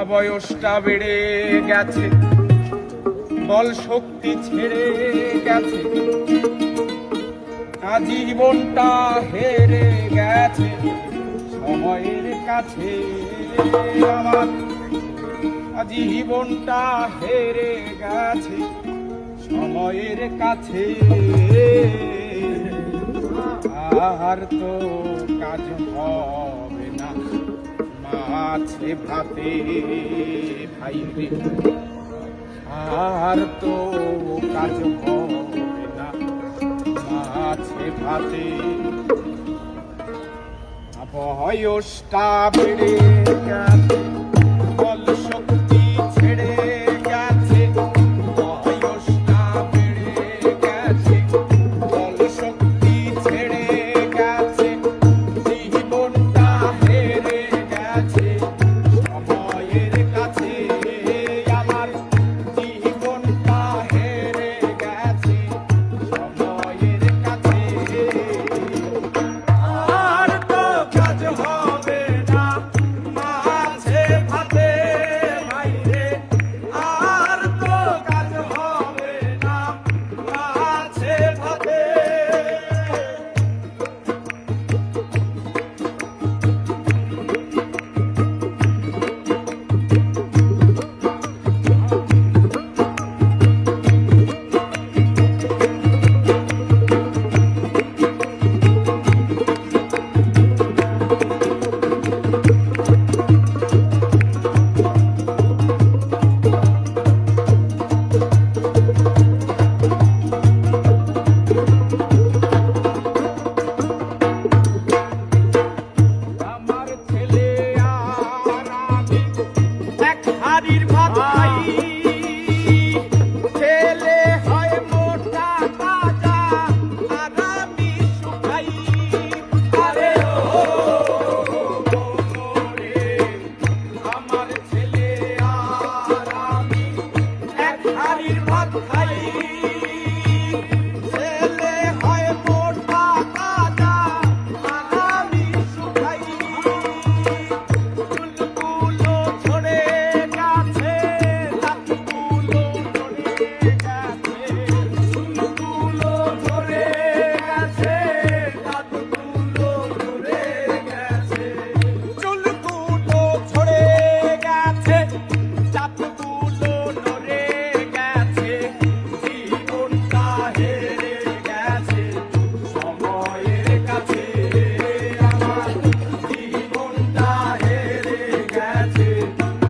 বয়সটা বেড়ে গেছে, বল শক্তি ছেড়ে গেছে, জীবনটা হেরে গেছে সময়ের কাছে। আমার জীবনটা হেরে গেছে সময়ের কাছে। আর তো কাজ হবে না মাছে ভাতে ভাই রে, আর তো কাজ হবে না মাছে ভাতে। বয়সটা বেড়ে গেছে, বল শক্তি ছেড়ে গেছে, বয়সটা বেড়ে গেছে, বল শক্তি ছেড়ে গেছে, জীবনটা হেরে গেছে সময়ের কাছে। আমার জীবনটা হেরে গেছে সময়ের কাছে। আর তো কাজ হবে না মাছে ভাতে ভাই রে, আর তো কাজ হবে না মাছে ভাতে। আমার ছেলে আর আমি এক হাড়ির